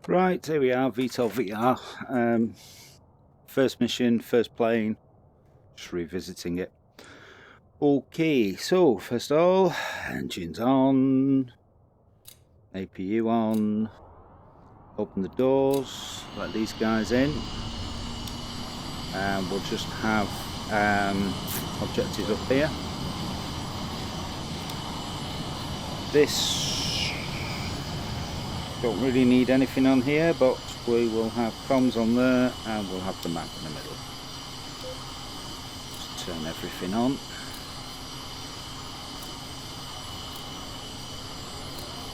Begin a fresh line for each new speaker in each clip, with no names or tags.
Right, here we are, Vtol Vr. First mission, first plane, just revisiting it. Okay, so first of all, engines on, APU on, open the doors, let these guys in, and we'll just have objectives up here. This don't really need anything on here, but we will have comms on there and we'll have the map in the middle. Just turn everything on.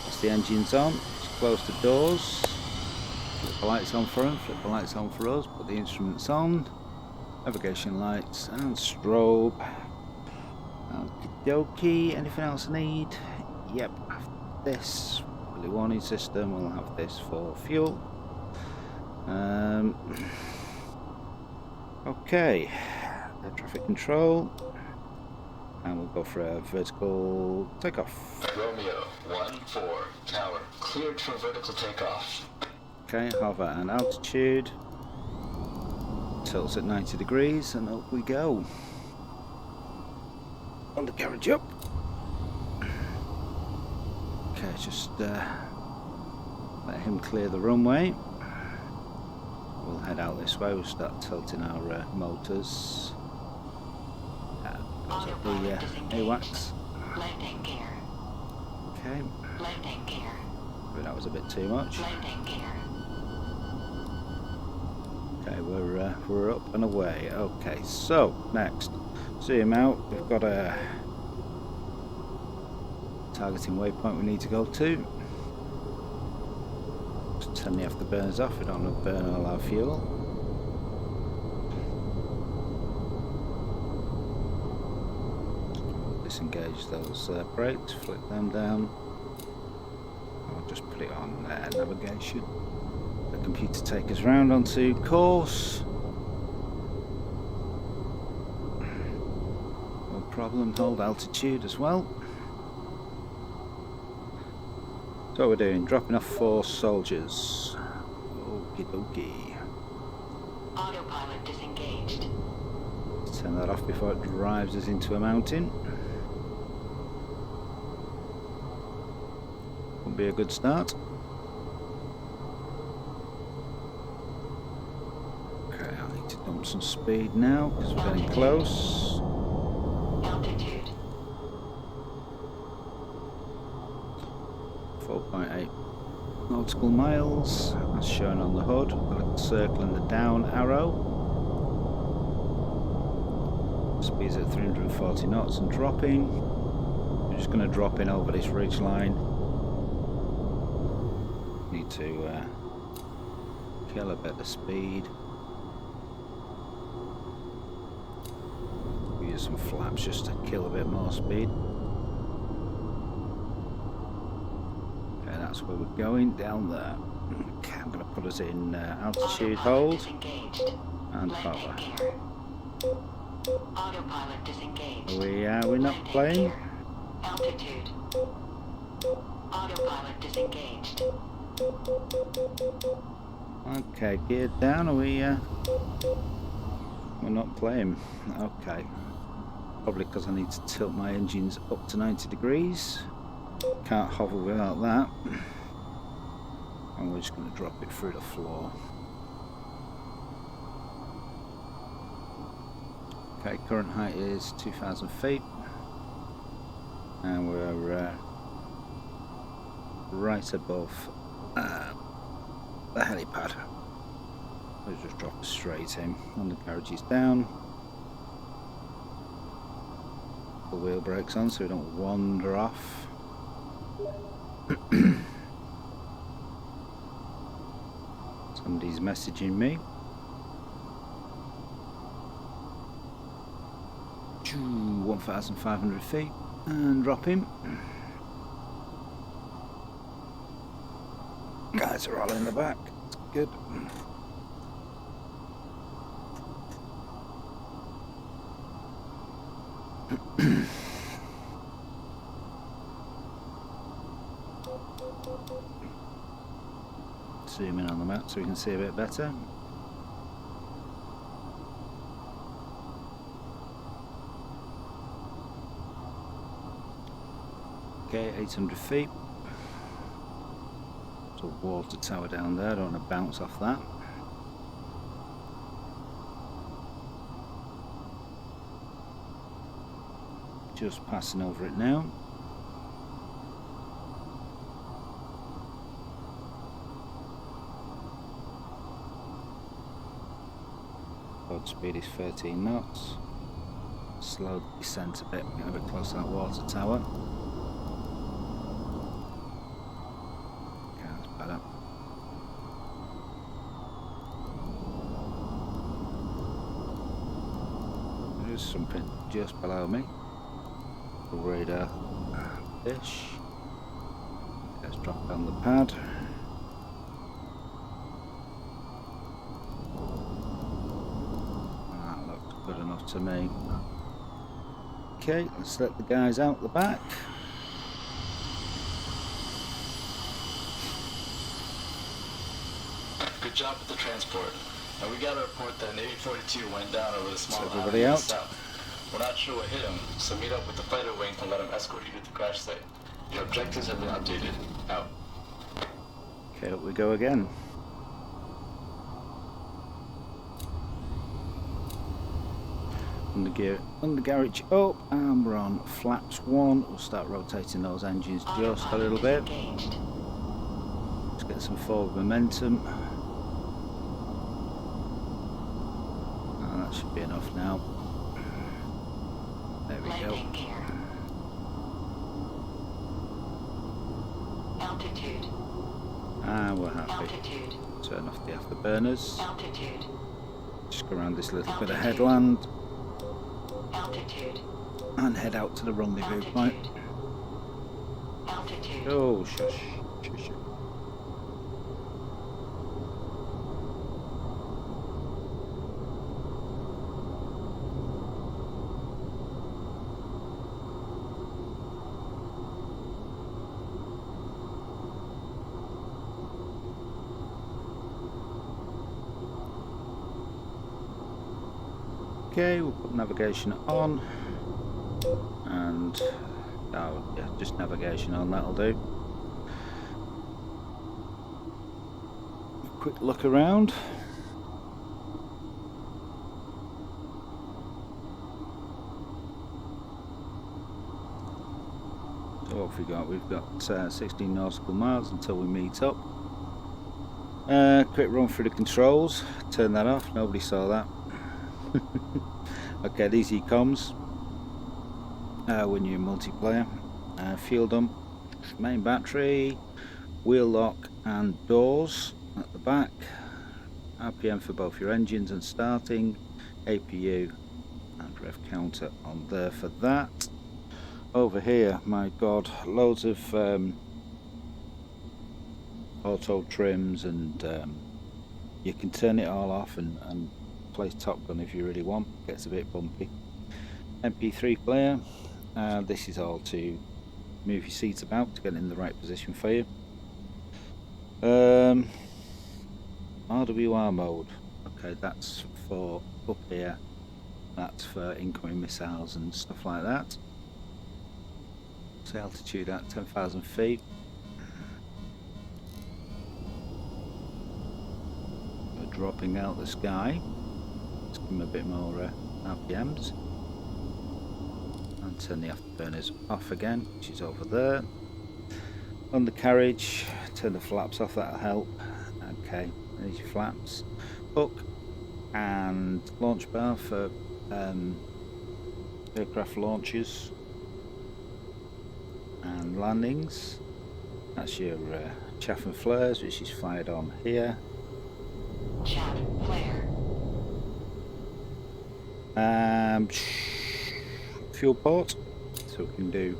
Once the engine's on, just close the doors, flip the lights on for them, flip the lights on for us, put the instruments on, navigation lights and strobe. Okie dokie, anything else I need? Yep, this warning system, we'll have this for fuel. Okay, air traffic control, and we'll go for a vertical takeoff.
Romeo 1-4, tower cleared for vertical takeoff.
Okay, hover and altitude, tilts at 90 degrees, and up we go. Undercarriage up. Okay, just let him clear the runway. We'll head out this way. We'll start tilting our motors. Goes up the AWACS.
Landing gear.
Okay.
Landing gear.
But that was a bit too much.
Landing gear.
Okay, we're up and away. Okay, so next, zoom out. We've got a targeting waypoint we need to go to. Just turn the afterburners off, we don't want to burn all our fuel. Disengage those brakes, flip them down. I'll just put it on navigation. The computer take us round onto course. No problem, hold altitude as well. So what we're doing, dropping off 4 soldiers. Okie dokie.
Autopilot disengaged.
Let's turn that off before it drives us into a mountain. Would be a good start. Okay, I need to dump some speed now because we're getting close.
Altitude.
4.8 nautical miles, as shown on the hood. The little circle and the down arrow. Speed's at 340 knots and dropping. We're just going to drop in over this ridge line. Need to kill a bit of speed. Use some flaps just to kill a bit more speed. That's where we're going, down there. Okay, I'm going to put us in altitude hold and hover.
Autopilot disengaged.
We're not playing.
Altitude. Autopilot disengaged.
Okay, geared down. Are we're not playing. Okay, probably because I need to tilt my engines up to 90 degrees. Can't hover without that. And we're just going to drop it through the floor. Okay, current height is 2,000 feet. And we're right above the helipad. We'll just drop it straight in. Undercarriage is down. The wheel brakes on so we don't wander off. Somebody's messaging me. 1,500 feet and drop him. Guys are all in the back. Good. Zoom in on the map so we can see a bit better. Okay, 800 feet. There's a water tower down there, I don't want to bounce off that. Just passing over it now. Road speed is 13 knots. Slow descent a bit, get a bit close to that water tower. Okay, that's better. There is something just below me. The radar dish. Let's drop down the pad. That looks good enough to me. Okay, let's let the guys out the back.
Good job with the transport. Now we got a report that an A-42 went down over the small island
everybody
in the
out?
south. We're not sure what hit him, so meet up with the fighter wing and let him escort you to the crash site. Your objectives have been updated. Out.
Okay, up we go again. On the garage up, and we're on flaps 1. We'll start rotating those engines just a little bit. Let's get some forward momentum. That should be enough now. There we go.
Altitude.
And we're happy.
Altitude.
Turn off the afterburners.
Altitude.
Just go around this little bit of headland.
Altitude.
And head out to the rendezvous point.
Altitude.
Oh, shush. Shush. Okay, we'll put navigation on, and yeah, just navigation on, that'll do. Quick look around. So what have we got? We've got 16 nautical miles until we meet up. Quick run through the controls, turn that off, nobody saw that. Okay, these are your comms when you're in multiplayer. Fuel dump, main battery, wheel lock and doors at the back, RPM for both your engines and starting, APU and rev counter on there for that. Over here, my god, loads of auto trims, and you can turn it all off and play Top Gun if you really want. Gets a bit bumpy. MP3 player. This is all to move your seat about to get in the right position for you. RWR mode. Okay, that's for up here. That's for incoming missiles and stuff like that. So altitude at 10,000 feet. We're dropping out the sky. Let's give them a bit more RPMs. And turn the afterburners off again, which is over there. On the carriage, turn the flaps off, that'll help. Okay, there's your flaps. Hook and launch bar for aircraft launches and landings. That's your chaff and flares, which is fired on here.
Chaff flare.
Fuel port, so we can do.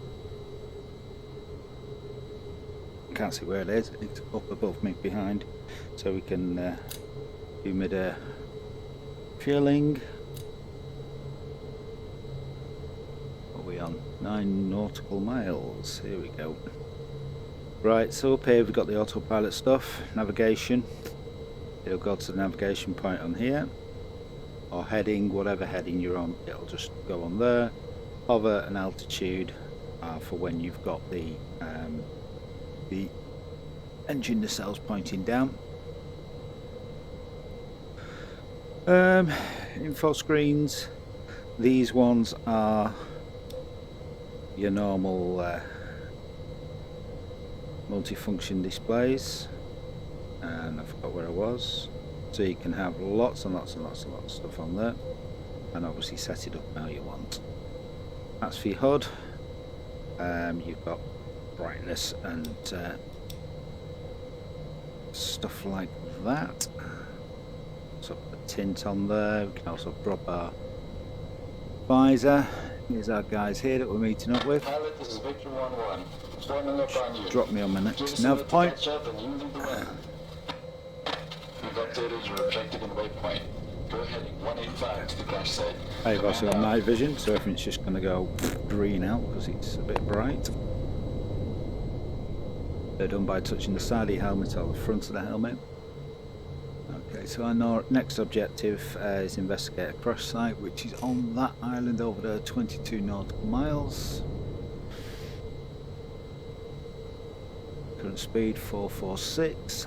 I can't see where it is. It's up above me, behind, so we can do mid-air fueling. What are we on? 9 nautical miles. Here we go. Right, so up here we've got the autopilot stuff, navigation. It'll go to the navigation point on here, or heading, whatever heading you're on, it'll just go on there. Hover and altitude for when you've got the engine nacelles pointing down. Info screens. These ones are your normal multifunction displays, and I forgot where I was. So you can have lots and lots and lots and lots of stuff on there, and obviously set it up how you want. That's for your HUD. You've got brightness and stuff like that. So put a tint on there. We can also drop our visor. Here's our guys here that we're meeting up with.
Pilot, this is Victor 1-1. Forming up on you.
Drop me on my next
Give us
nav
a
point.
catch up and you lead the way. We've updated your objective and waypoint. Go ahead, 185 to the crash site.
I've also got night vision, so everything's just going to go green out because it's a bit bright. They're done by touching the side of your helmet or the front of the helmet. Okay, so our next objective is investigate a crash site, which is on that island over there, 22 nautical miles. Current speed 446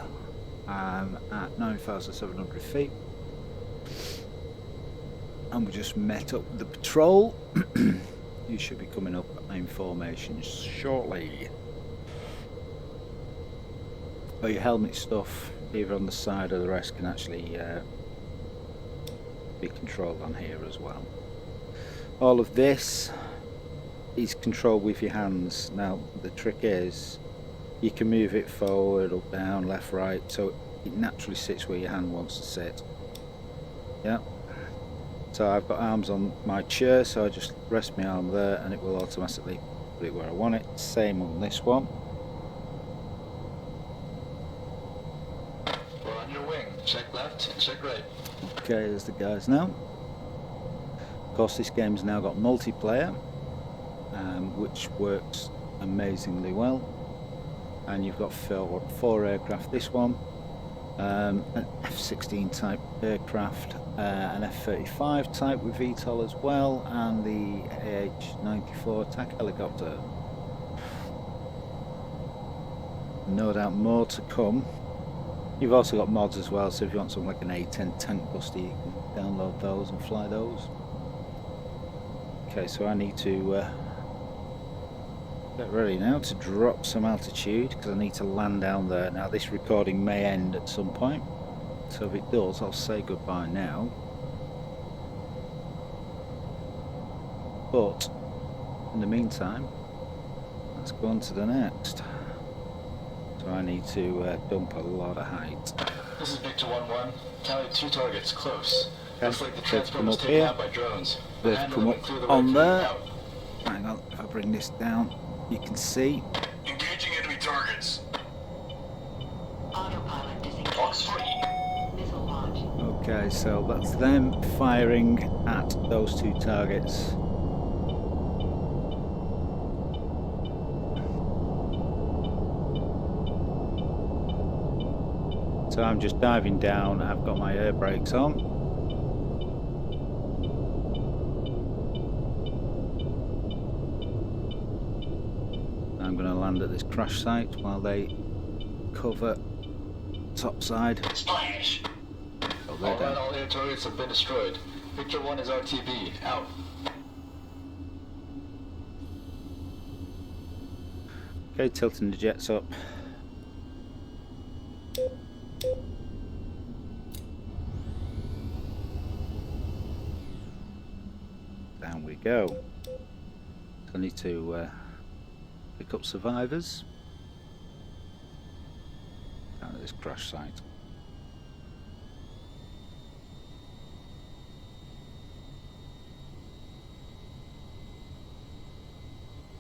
at 9,700 feet. And we just met up with the patrol. You should be coming up in formation shortly. But your helmet stuff, either on the side or the rest, can actually be controlled on here as well. All of this is controlled with your hands. Now the trick is you can move it forward, up, down, left, right, so it naturally sits where your hand wants to sit. Yeah. So I've got arms on my chair, so I just rest my arm there and it will automatically put it where I want it. Same on this one.
We're on your wing. Check left and check right.
Okay, there's the guys now. Of course, this game's now got multiplayer, which works amazingly well. And you've got four aircraft. This one, an F-16 type aircraft, an F-35 type with Vtol as well, and the AH-94 attack helicopter. No doubt more to come. You've also got mods as well, so if you want something like an A-10 tank buster, you can download those and fly those. Okay, so I need to get ready now to drop some altitude because I need to land down there. Now this recording may end at some point, so if it does I'll say goodbye now. But in the meantime, let's go on to the next. So I need to dump a lot of height.
This is Victor 1-1. Tally 2 targets close.
Okay,
Looks like the
they've
transport
come
was
up
taken
here.
out by drones.
They've
Handle
come
them
up
and clear the
on
way for you
there.
out.
Hang on, if I bring this down, you can see.
Engaging enemy targets.
Autopilot
Box
disengaged. Missile launch.
Okay, so that's them firing at those two targets. So I'm just diving down, I've got my air brakes on. I'm going to land at this crash site while they cover topside.
Splash.
Oh, they're
Alright,
down.
all air targets have been destroyed. Victor 1 is RTB. Out.
Okay, tilting the jets up. Down we go. So I need to pick up survivors down at this crash site.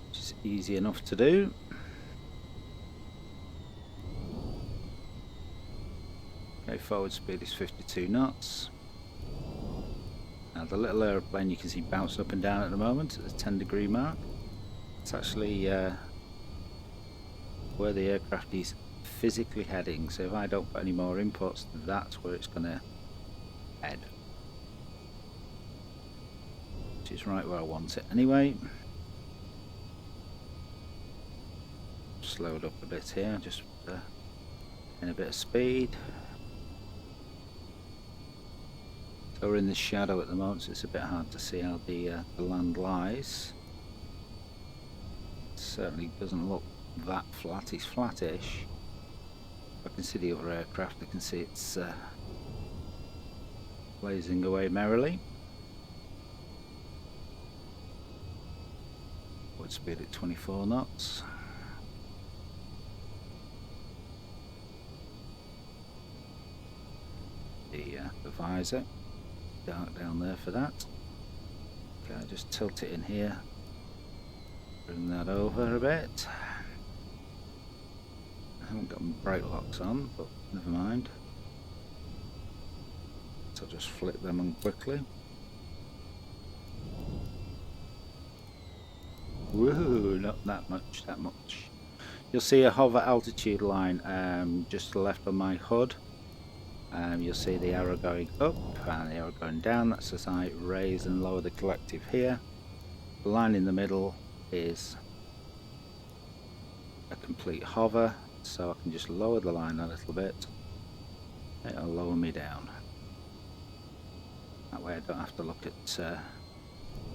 Which is easy enough to do. Okay, forward speed is 52 knots. Now the little aeroplane you can see bouncing up and down at the moment at the 10-degree mark. It's actually where the aircraft is physically heading. So if I don't put any more inputs, that's where it's going to head. Which is right where I want it anyway. Slowed up a bit here, just in a bit of speed. So we're in the shadow at the moment, so it's a bit hard to see how the land lies. It certainly doesn't look that flat. It's flattish. I can see the other aircraft. I can see it's blazing away merrily. Would speed at 24 knots. The visor, dark down there for that. Okay, I'll just tilt it in here. Bring that over a bit. I haven't got my brake locks on, but never mind. So I'll just flip them on quickly. Woohoo, not that much, that much. You'll see a hover altitude line just to the left of my HUD. You'll see the arrow going up and the arrow going down. That's as I raise and lower the collective here. The line in the middle is a complete hover, so I can just lower the line a little bit. It'll lower me down. That way I don't have to look at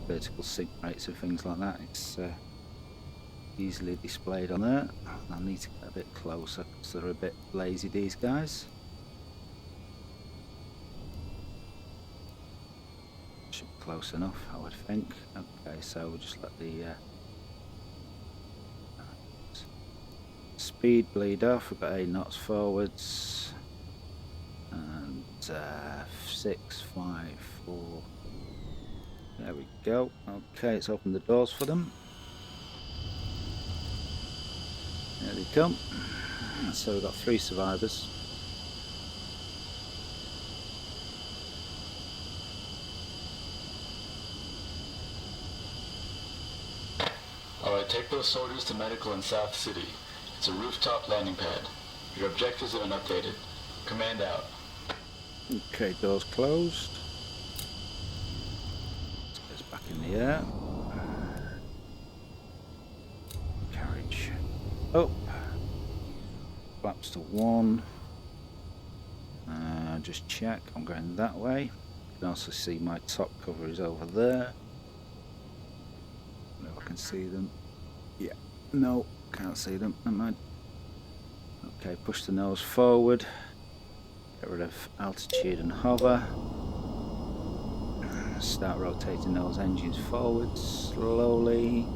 vertical sync rates and things like that. It's easily displayed on there. I need to get a bit closer because they're a bit lazy, these guys. Should be close enough, I would think. Okay, so we'll just let the speed bleed off. We've got 8 knots forwards and 6, 5, 4. There we go. Okay, let's open the doors for them. There they come. So we've got 3 survivors.
Alright, take those soldiers to medical in South City. It's a rooftop landing pad. Your objectives have been updated. Command out.
Okay, doors closed. Let's get back in the air. Carriage up. Flaps to 1. Just check, I'm going that way. You can also see my top cover is over there. I don't know if I can see them. Yeah, no, can't see them. Never mind. Okay, push the nose forward. Get rid of altitude and hover. Start rotating those engines forward slowly.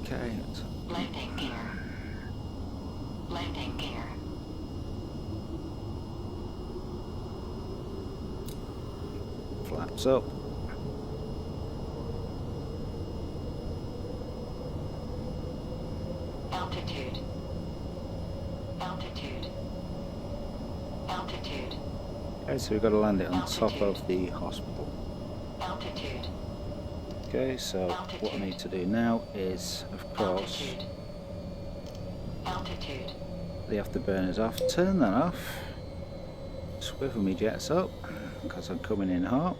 Okay.
Landing gear. Landing gear.
Flaps up.
Altitude. Altitude. Altitude.
Okay, so we've got to land it on top of the hospital.
Altitude.
Okay, so what I need to do now is, of course,
Altitude. Altitude.
the afterburners off. Turn that off. Swivel me jets up because I'm coming in hot.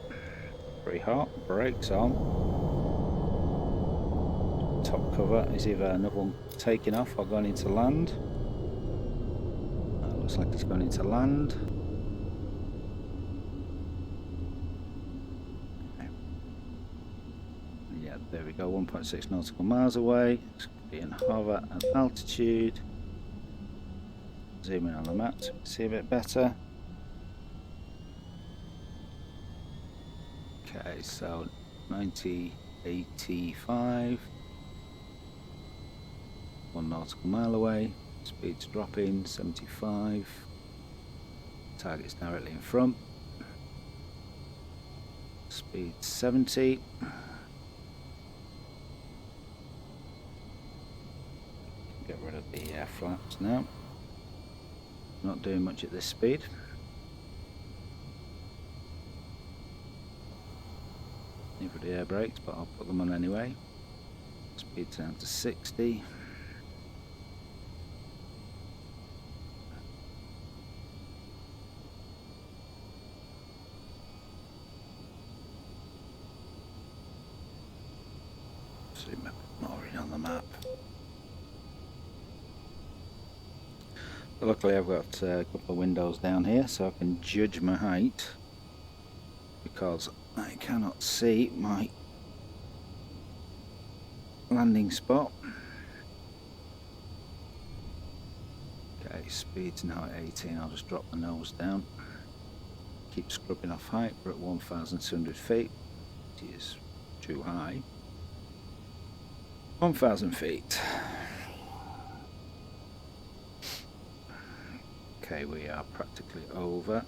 Pretty hot. Brakes on. Top cover is either another one taking off or going into land. Looks like it's going into land. Yeah, there we go. 1.6 nautical miles away. It's going to be in hover and altitude. Zoom in on the map to see a bit better. Okay, so 9085. 1 nautical mile away. Speed's dropping, 75. Target's directly in front. Speed 70. Get rid of the air flaps now. Not doing much at this speed. Need for the air brakes, but I'll put them on anyway. Speed down to 60. Zoom a bit more in on the map. But luckily I've got a couple of windows down here so I can judge my height, because I cannot see my landing spot. Okay, speed's now at 18. I'll just drop the nose down. Keep scrubbing off height. We're at 1,200 feet, which is too high. 1,000 feet. Okay, we are practically over.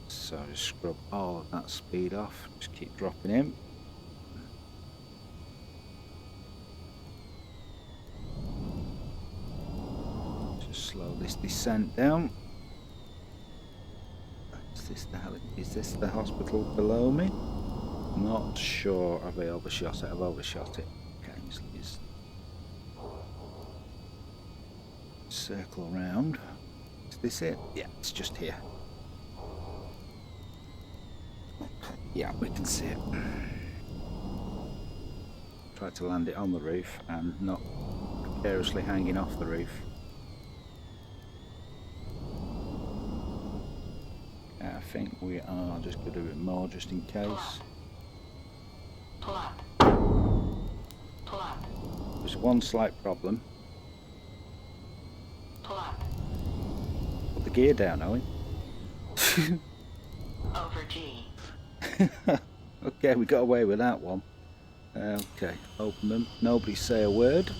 So just scrub all of that speed off. Just keep dropping in. Slow this descent down. Is this the hospital below me? Not sure. Have I overshot it? I've overshot it. Okay, just circle around. Is this it? Yeah, it's just here. Yeah, we can see it. Try to land it on the roof and not precariously hanging off the roof. I think we are just going to do it more just in case.
Pull up. Pull up.
There's one slight problem.
Pull up.
Put the gear down, Owen.
Over G.
Okay, we got away with that one. Okay, open them. Nobody say a word.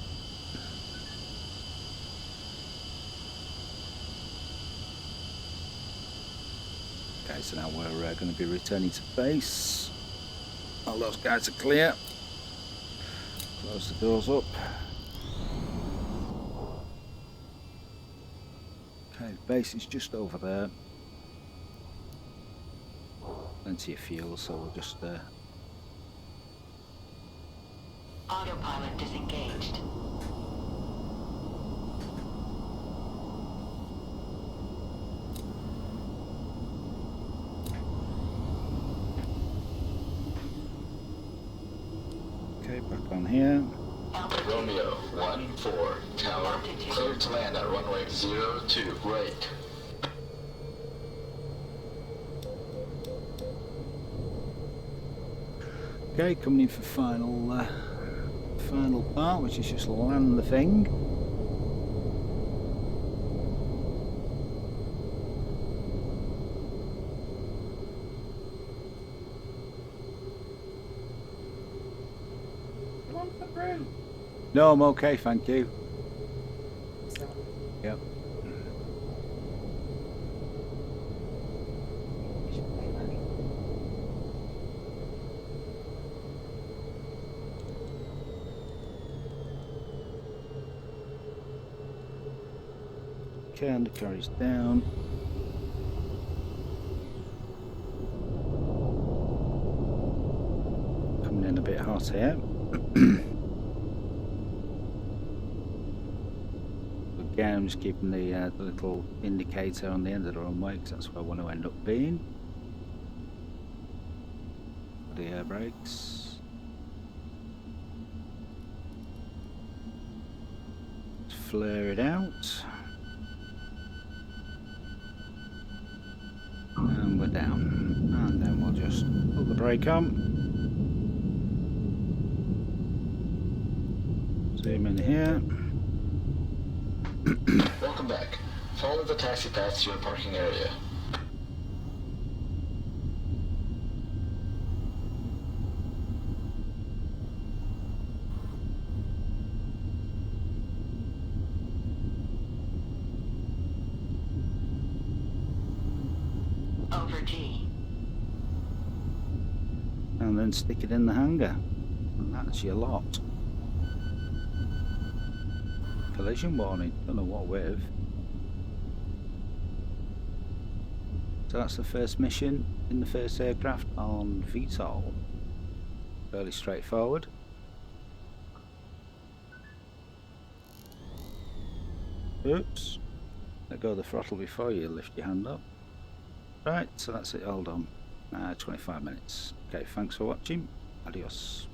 Okay, so now we're going to be returning to base. All those guys are clear. Close the doors up. Okay, base is just over there. Plenty of fuel, so we'll just
Autopilot disengaged.
okay, back on here.
Romeo 1-4, tower, cleared to land at runway 02, rate.
Okay, coming in for final part, which is just land the thing. No, I'm okay, thank you. Yep. Okay, undercarriage down. Coming in a bit hot here. Again, I'm just keeping the little indicator on the end of the runway because that's where I want to end up being. The air brakes. Let's flare it out. And we're down. And then we'll just put the brake on. Zoom in here.
Welcome back. Follow the taxi path to your parking area.
Over G.
And then stick it in the hangar. And that's your lot. Collision warning, don't know what with. So that's the first mission in the first aircraft on Vtol. Fairly straightforward. Oops. Let go of the throttle before you lift your hand up. Right, so that's it all done. 25 minutes. Okay, thanks for watching. Adios.